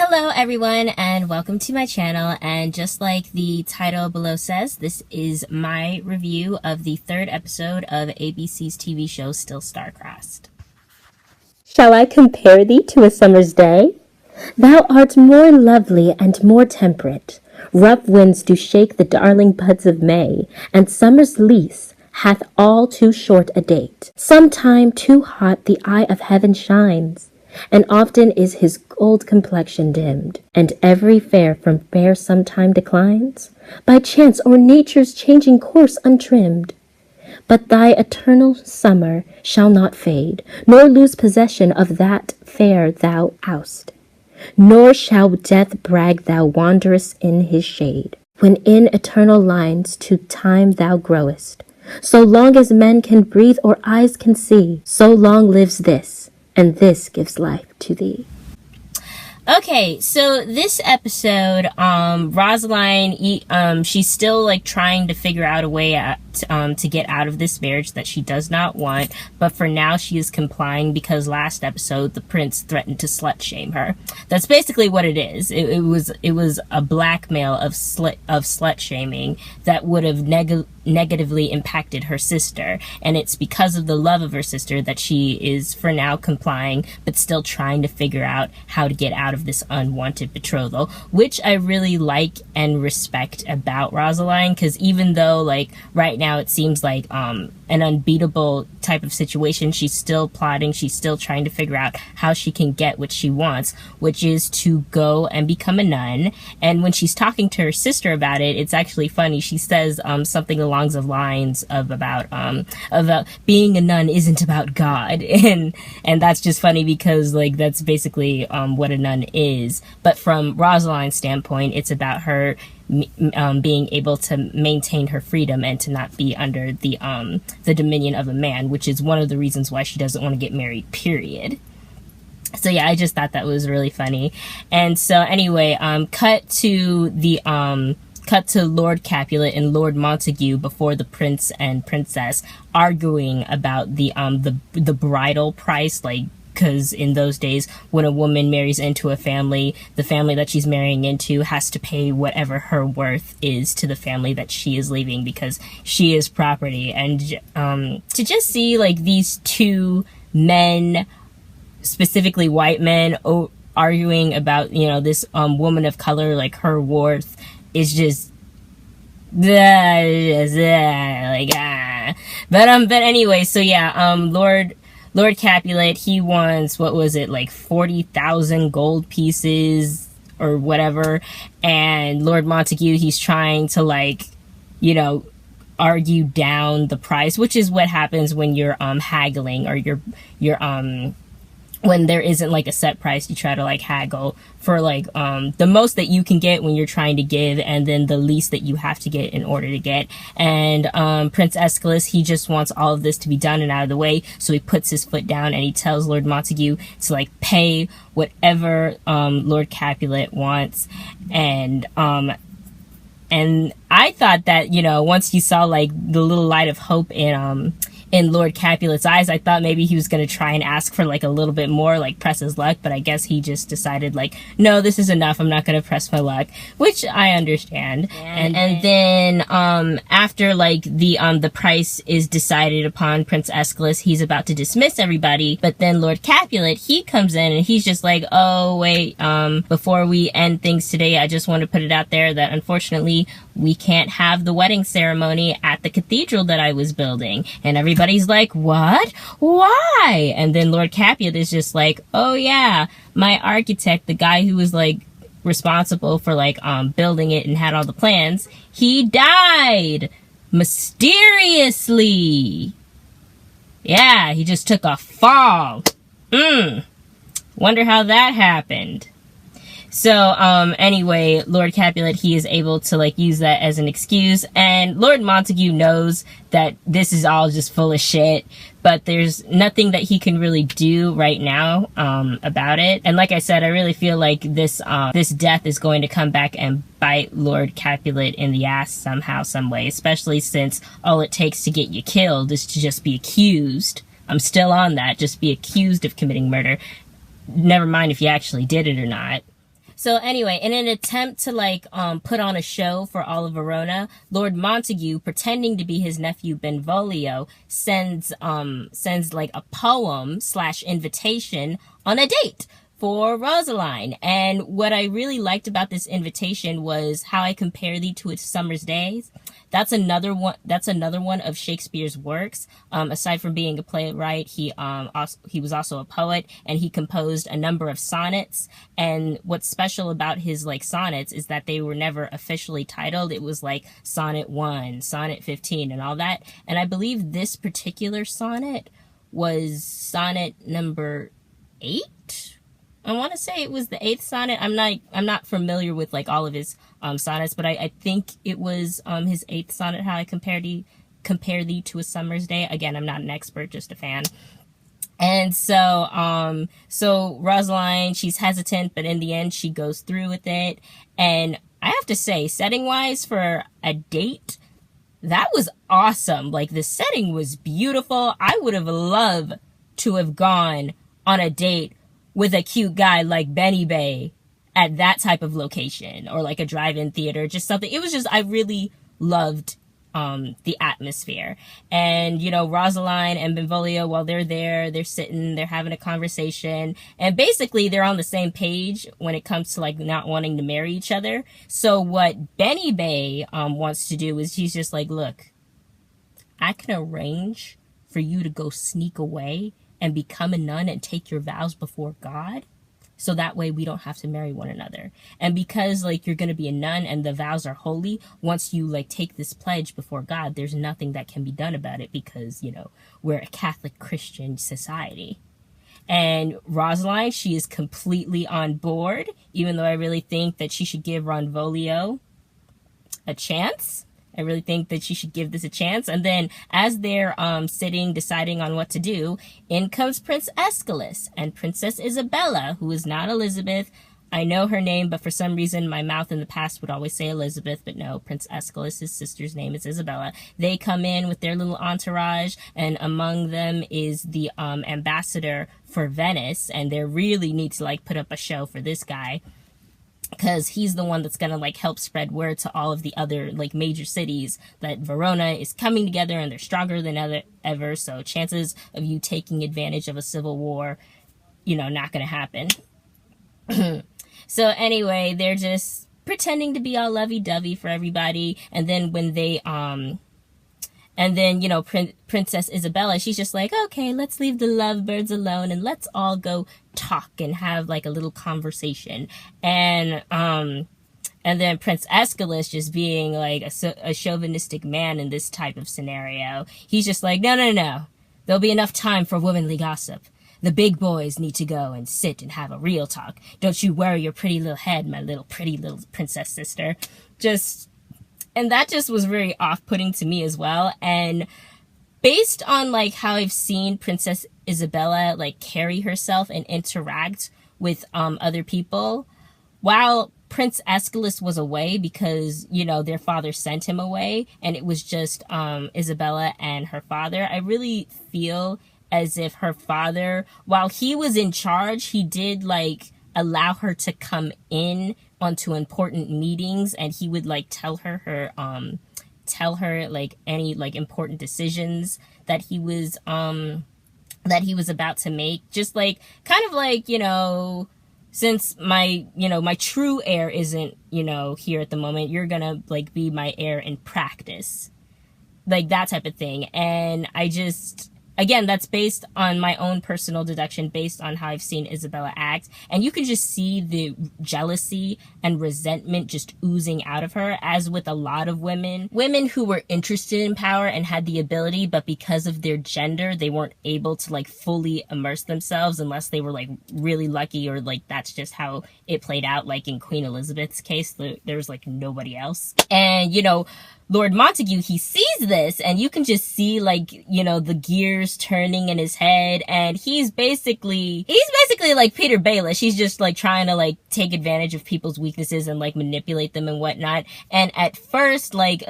Hello everyone and welcome to my channel, and just like the title below says, this is my review of the third episode of ABC's TV show Still Star-Crossed. Shall I compare thee to a summer's day? Thou art more lovely and more temperate. Rough winds do shake the darling buds of May, and summer's lease hath all too short a date. Sometime too hot the eye of heaven shines, and often is his gold complexion dimmed, and every fair from fair sometime declines, by chance or nature's changing course untrimmed. But thy eternal summer shall not fade, nor lose possession of that fair thou oust, nor shall death brag thou wanderest in his shade, when in eternal lines to time thou growest. So long as men can breathe or eyes can see, so long lives this, and this gives life to thee. Okay, so this episode, Rosaline, she's still like trying to figure out a way to get out of this marriage that she does not want, but for now she is complying because last episode the prince threatened to slut shame her. That's basically what it is. It was a blackmail of slut shaming that would have negatively impacted her sister, and it's because of the love of her sister that she is for now complying, but still trying to figure out how to get out of this unwanted betrothal, which I really like and respect about Rosaline, because even though like right now it seems like an unbeatable type of situation, she's still plotting, she's still trying to figure out how she can get what she wants, which is to go and become a nun. And when she's talking to her sister about it, it's actually funny. She says something along the lines of about being a nun isn't about God, and that's just funny because like that's basically what a nun is. But from Rosaline's standpoint, it's about her being able to maintain her freedom and to not be under the dominion of a man, which is one of the reasons why she doesn't want to get married, period. So yeah, I just thought that was really funny. And so anyway, cut to Lord Capulet and Lord Montague before the prince and princess arguing about the bridal price, like, because in those days, when a woman marries into a family, the family that she's marrying into has to pay whatever her worth is to the family that she is leaving, because she is property. And to just see like these two men, specifically white men, arguing about, you know, this woman of color, like her worth, is just but anyway, so yeah, Lord Capulet, he wants, what was it, like 40,000 gold pieces or whatever, and Lord Montague, he's trying to, like, you know, argue down the price, which is what happens when you're haggling, or you're when there isn't like a set price. You try to like haggle for like the most that you can get when you're trying to give, and then the least that you have to get in order to get. And Prince Aeschylus, he just wants all of this to be done and out of the way, so he puts his foot down and he tells Lord Montague to like pay whatever Lord Capulet wants. And I thought that, you know, once you saw like the little light of hope in Lord Capulet's eyes, I thought maybe he was going to try and ask for like a little bit more, like press his luck, but I guess he just decided like, no, this is enough, I'm not going to press my luck, which I understand. And then after like the price is decided upon, Prince Aeschylus, he's about to dismiss everybody, but then Lord Capulet, he comes in and he's just like, oh wait, before we end things today, I just want to put it out there that unfortunately we can't have the wedding ceremony at the cathedral that I was building. And everybody's like, what? Why? And then Lord Capulet is just like, oh yeah, my architect, the guy who was like responsible for like building it and had all the plans, he died mysteriously. Yeah, he just took a fall. Wonder how that happened. So, anyway, Lord Capulet, he is able to, like, use that as an excuse, and Lord Montague knows that this is all just full of shit, but there's nothing that he can really do right now, about it. And like I said, I really feel like this death is going to come back and bite Lord Capulet in the ass somehow, some way, especially since all it takes to get you killed is to just be accused. I'm still on that, just be accused of committing murder. Never mind if you actually did it or not. So anyway, in an attempt to like put on a show for all of Verona, Lord Montague, pretending to be his nephew Benvolio, sends like a poem / invitation on a date for Rosaline. And what I really liked about this invitation was how I compare thee to a summer's days. That's another one of Shakespeare's works. Aside from being a playwright, he was also a poet, and he composed a number of sonnets. And what's special about his like sonnets is that they were never officially titled. It was like Sonnet 1, Sonnet 15, and all that. And I believe this particular sonnet was sonnet number 8. I want to say it was the 8th sonnet. I'm not familiar with like all of his sonnets, but I think it was his 8th sonnet, how I compare thee to a summer's day. Again, I'm not an expert, just a fan. And so Rosaline, she's hesitant, but in the end she goes through with it. And I have to say, setting wise for a date, that was awesome. Like, the setting was beautiful. I would have loved to have gone on a date with a cute guy like Benny Bay at that type of location, or like a drive-in theater, just something. It was just, I really loved the atmosphere. And, you know, Rosaline and Benvolio, while they're there, they're sitting, they're having a conversation, and basically they're on the same page when it comes to like not wanting to marry each other. So what Benny Bay wants to do is, he's just like, look, I can arrange for you to go sneak away and become a nun and take your vows before God, so that way we don't have to marry one another. And because like you're going to be a nun and the vows are holy, once you like take this pledge before God, there's nothing that can be done about it, because, you know, we're a Catholic Christian society. And Rosaline, she is completely on board, even though I really think that she should give Ronvolio a chance. I really think that she should give this a chance. And then as they're sitting, deciding on what to do, in comes Prince Aeschylus and Princess Isabella, who is not Elizabeth. I know her name, but for some reason my mouth in the past would always say Elizabeth, but no, Prince Aeschylus, his sister's name is Isabella. They come in with their little entourage, and among them is the ambassador for Venice, and they really need to like put up a show for this guy, because he's the one that's going to like help spread word to all of the other like major cities that Verona is coming together and they're stronger than ever. So chances of you taking advantage of a civil war, you know, not going to happen. So anyway, they're just pretending to be all lovey-dovey for everybody. And then when they, you know, Princess Isabella, she's just like, okay, let's leave the lovebirds alone and let's all go talk and have like a little conversation. And then Prince Aeschylus, just being like a chauvinistic man in this type of scenario, he's just like, no. There'll be enough time for womanly gossip. The big boys need to go and sit and have a real talk. Don't you worry your pretty little head, my pretty little princess sister. And that just was very off-putting to me as well. And based on like how I've seen Princess Isabella like carry herself and interact with other people, while Prince Aeschylus was away because, you know, their father sent him away, and it was just Isabella and her father, I really feel as if her father, while he was in charge, he did like allow her to come in onto important meetings, and he would like tell her like any like important decisions that he was about to make, just like kind of like, you know, since my true heir isn't, you know, here at the moment, you're gonna like be my heir in practice, like that type of thing. And I just, again, that's based on my own personal deduction, based on how I've seen Isabella act. And you can just see the jealousy and resentment just oozing out of her, as with a lot of women who were interested in power and had the ability, but because of their gender, they weren't able to like fully immerse themselves unless they were like really lucky, or like that's just how it played out. Like in Queen Elizabeth's case, there was like nobody else. And, you know, Lord Montague, he sees this, and you can just see like, you know, the gears turning in his head, and he's basically like Peter Baelish. He's just like trying to like take advantage of people's weaknesses and like manipulate them and whatnot. And at first, like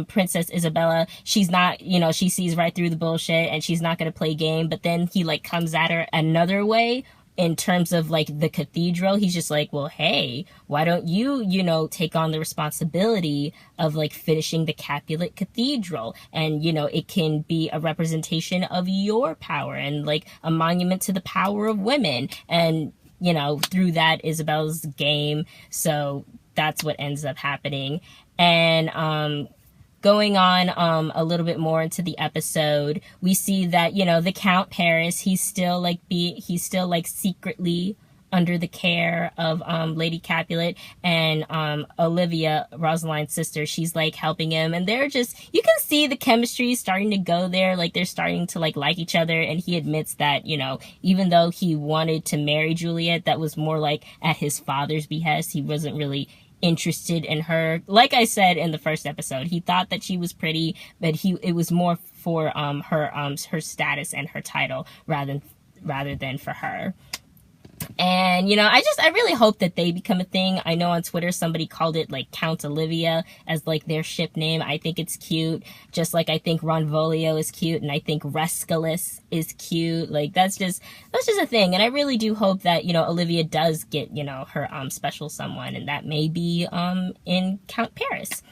Princess Isabella, she's not, you know, she sees right through the bullshit and she's not going to play game, but then he like comes at her another way in terms of like the cathedral, he's just like, well, hey, why don't you, take on the responsibility of like finishing the Capulet Cathedral? And, it can be a representation of your power and like a monument to the power of women. And, through that, Isabel's game. So that's what ends up happening. And, going on a little bit more into the episode, we see that, the Count Paris, he's still secretly under the care of Lady Capulet, and Olivia, Rosaline's sister, she's like helping him, and they're just, you can see the chemistry starting to go there, like they're starting to like each other. And he admits that, even though he wanted to marry Juliet, that was more like at his father's behest. He wasn't really interested in her. Like I said in the first episode, he thought that she was pretty, but it was more for her status and her title rather than for her. And, I really hope that they become a thing. I know on Twitter somebody called it like Count Olivia as like their ship name. I think it's cute. Just like I think Ronvolio is cute, and I think Rescalis is cute. Like that's just a thing. And I really do hope that, Olivia does get, her special someone, and that may be in Count Paris.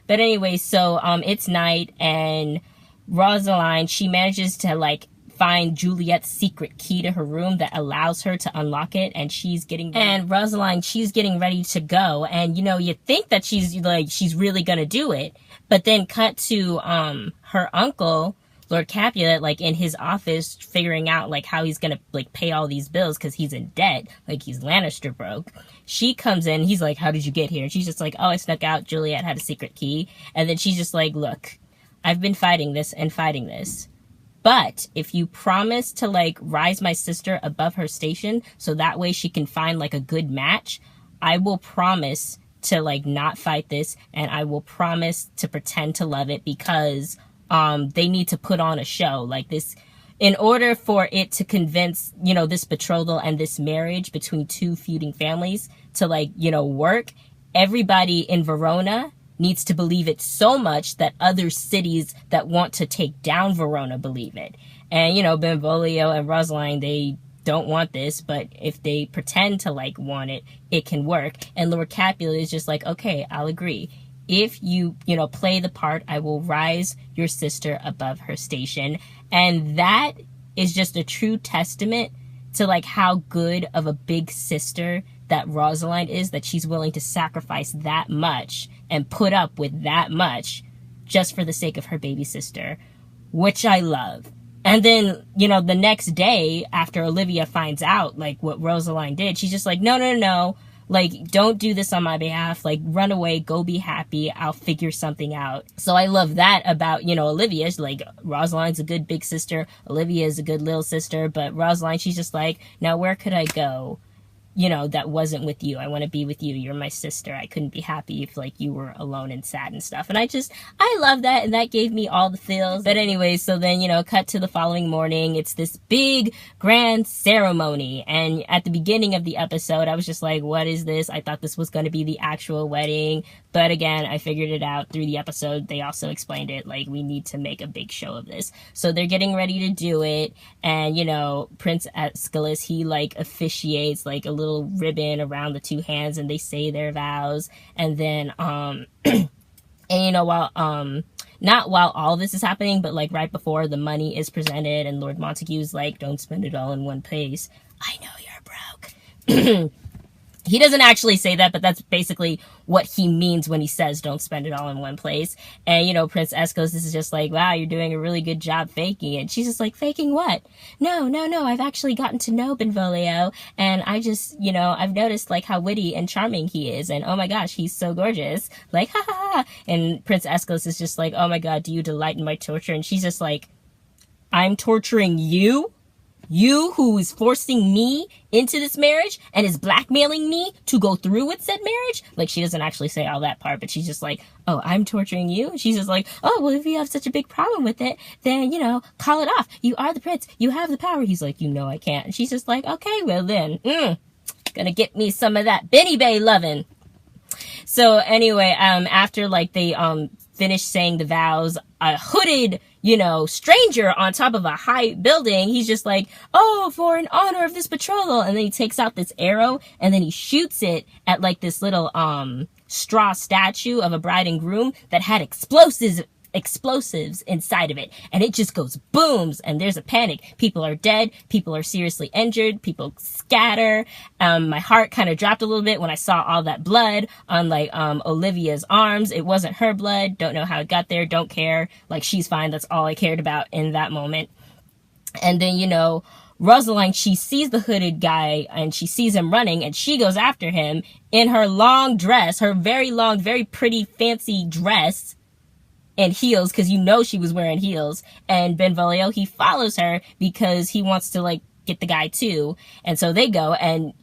But anyway, so it's night, and Rosaline, she manages to like find Juliet's secret key to her room that allows her to unlock it, and Rosaline, she's getting ready to go, and you think that she's really gonna do it, but then cut to her uncle, Lord Capulet, like in his office figuring out like how he's gonna like pay all these bills because he's in debt, like he's Lannister broke. She comes in, he's like, how did you get here? And she's just like, oh, I snuck out, Juliet had a secret key. And then she's just like, look, I've been fighting this, but if you promise to like rise my sister above her station so that way she can find like a good match, I will promise to like not fight this, and I will promise to pretend to love it, because they need to put on a show like this in order for it to convince, this betrothal and this marriage between two feuding families to like, work. Everybody in Verona needs to believe it so much that other cities that want to take down Verona believe it. And, Benvolio and Rosaline, they don't want this, but if they pretend to like want it, it can work. And Lord Capulet is just like, okay, I'll agree. If you, play the part, I will rise your sister above her station. And that is just a true testament to like how good of a big sister that Rosaline is, that she's willing to sacrifice that much and put up with that much just for the sake of her baby sister, which I love. And then, the next day after Olivia finds out like what Rosaline did, she's just like, no, like, don't do this on my behalf. Like, run away, go be happy. I'll figure something out. So I love that about, Olivia. She's like, Rosaline's a good big sister. Olivia is a good little sister. But Rosaline, she's just like, now where could I go? That wasn't with you. I want to be with you. You're my sister. I couldn't be happy if like you were alone and sad and stuff. And I love that. And that gave me all the feels. But anyway, so then, cut to the following morning. It's this big grand ceremony. And at the beginning of the episode, I was just like, what is this? I thought this was going to be the actual wedding. But again, I figured it out through the episode. They also explained it. Like, we need to make a big show of this. So they're getting ready to do it. And, Prince Escalus, he like officiates like a little ribbon around the two hands, and they say their vows. And then and while not while all this is happening, but like right before, the money is presented, and Lord Montague's like, don't spend it all in one place. I know you're broke. He doesn't actually say that, but that's basically what he means when he says don't spend it all in one place. And, Prince Escos, this is just like, wow, you're doing a really good job faking it. She's just like, faking what? No, I've actually gotten to know Benvolio, and I just, I've noticed like how witty and charming he is, and oh my gosh, he's so gorgeous. Like, ha ha ha. And Prince Escos is just like, oh my god, do you delight in my torture? And she's just like, I'm torturing you? You who is forcing me into this marriage and is blackmailing me to go through with said marriage? Like, she doesn't actually say all that part, but she's just like, oh, I'm torturing you? And she's just like, oh, well, if you have such a big problem with it, then, call it off. You are the prince. You have the power. He's like, I can't. And she's just like, okay, well then, gonna get me some of that Benny Bay lovin'. So anyway, after like they finish saying the vows, a hooded, stranger on top of a high building. He's just like, oh, for in honor of this betrothal. And then he takes out this arrow and then he shoots it at like this little, straw statue of a bride and groom that had explosives inside of it, and it just goes booms, and there's a panic. People are dead, people are seriously injured, people scatter. My heart kind of dropped a little bit when I saw all that blood on like Olivia's arms. It wasn't her blood, don't know how it got there, don't care, like she's fine. That's all I cared about in that moment. And then Rosaline, she sees the hooded guy and she sees him running, and she goes after him in her long dress, her very long, very pretty, fancy dress, and heels, because she was wearing heels. And Benvolio, he follows her because he wants to like get the guy too. And so they go, and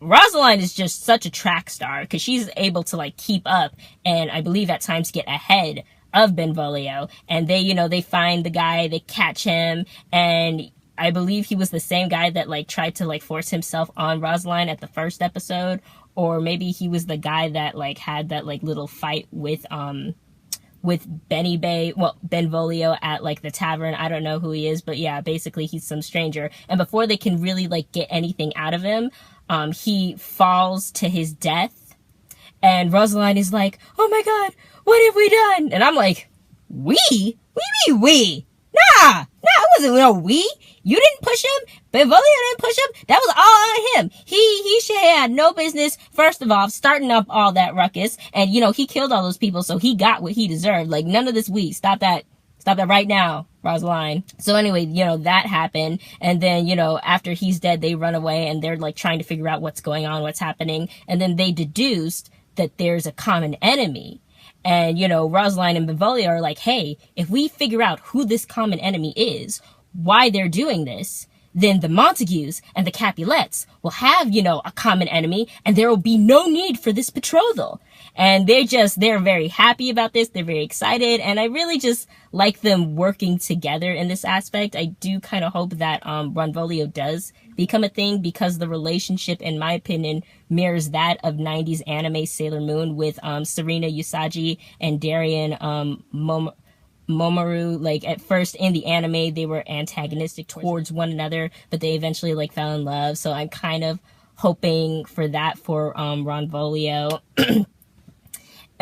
Rosaline is just such a track star because she's able to like keep up, and I believe at times get ahead of Benvolio. And they find the guy, they catch him, and I believe he was the same guy that like tried to like force himself on Rosaline at the first episode, or maybe he was the guy that like had that like little fight with Benvolio at like the tavern. I don't know who he is, but yeah, basically he's some stranger. And before they can really like get anything out of him, he falls to his death, and Rosaline is like, oh my god, what have we done? And I'm like, we? What do you mean we? Nah, it wasn't no we. You didn't push him. Benvolio didn't push him. That was all on him. He should have had no business, first of all, starting up all that ruckus. And, he killed all those people, so he got what he deserved. Like, none of this we. Stop that right now, Rosaline. So anyway, that happened. And then, after he's dead, they run away, and they're, like, trying to figure out what's going on, what's happening. And then they deduced that there's a common enemy. And, Rosaline and Benvolio are like, hey, if we figure out who this common enemy is, why they're doing this, then the Montagues and the Capulets will have, a common enemy, and there will be no need for this betrothal. And they're very happy about this. They're very excited. And I really just like them working together in this aspect. I do kind of hope that, Benvolio does become a thing, because the relationship, in my opinion, mirrors that of 90s anime Sailor Moon with, Serena Usagi and Darien, Momoru. Like, at first in the anime they were antagonistic towards one another, but they eventually like fell in love. So I'm kind of hoping for that for Benvolio.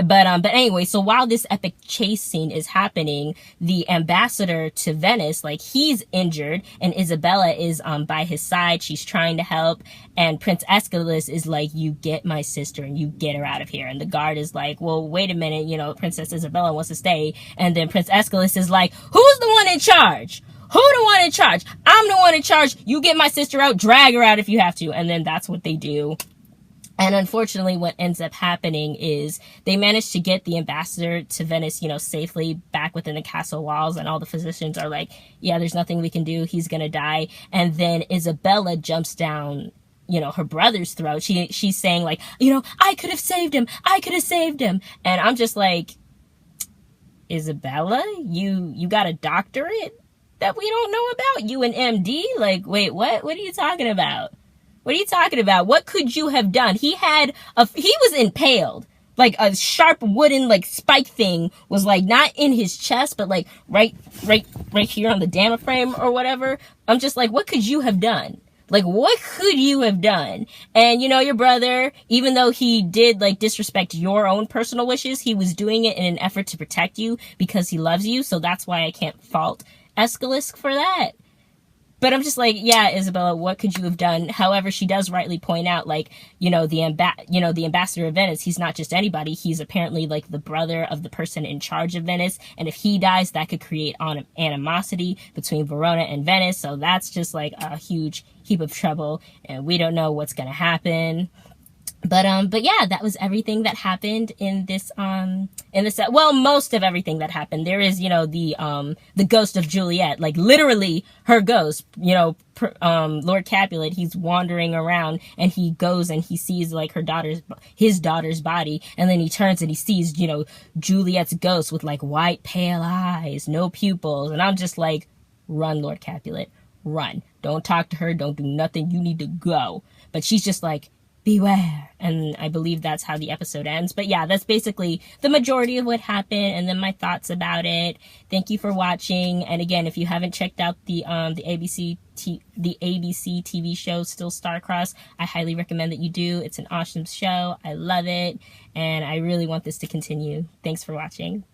But anyway, so while this epic chase scene is happening, the ambassador to Venice, like, he's injured, and Isabella is by his side. She's trying to help, and Prince Aeschylus is like, you get my sister and you get her out of here. And the guard is like, well, wait a minute, Princess Isabella wants to stay. And then Prince Aeschylus is like, who's the one in charge? Who the one in charge? I'm the one in charge. You get my sister out, drag her out if you have to. And then that's what they do. And unfortunately, what ends up happening is they manage to get the ambassador to Venice, safely back within the castle walls. And all the physicians are like, yeah, there's nothing we can do. He's going to die. And then Isabella jumps down, her brother's throat. She's saying like, I could have saved him. I could have saved him. And I'm just like, Isabella, you got a doctorate that we don't know about? You an MD? Like, wait, what? What are you talking about? What are you talking about? What could you have done? He was impaled. Like, a sharp wooden, like, spike thing was, like, not in his chest, but, like, right here on the diaphragm or whatever. I'm just like, what could you have done? Like, what could you have done? And, your brother, even though he did, like, disrespect your own personal wishes, he was doing it in an effort to protect you because he loves you. So that's why I can't fault Aeschylus for that. But I'm just like, yeah, Isabella, what could you have done? However, she does rightly point out, like, the ambassador of Venice, he's not just anybody. He's apparently, like, the brother of the person in charge of Venice. And if he dies, that could create animosity between Verona and Venice. So that's just, like, a huge heap of trouble. And we don't know what's going to happen. But yeah, that was everything that happened in this, well, most of everything that happened. There is, the ghost of Juliet, like, literally her ghost, Lord Capulet, he's wandering around, and he goes and he sees, like, his daughter's body, and then he turns and he sees, Juliet's ghost with, like, white, pale eyes, no pupils, and I'm just like, run, Lord Capulet, run. Don't talk to her, don't do nothing, you need to go. But she's just like, beware. And I believe that's how the episode ends. But yeah, that's basically the majority of what happened and then my thoughts about it. Thank you for watching. And again, if you haven't checked out the ABC TV show Still Starcrossed, I highly recommend that you do. It's an awesome show. I love it. And I really want this to continue. Thanks for watching.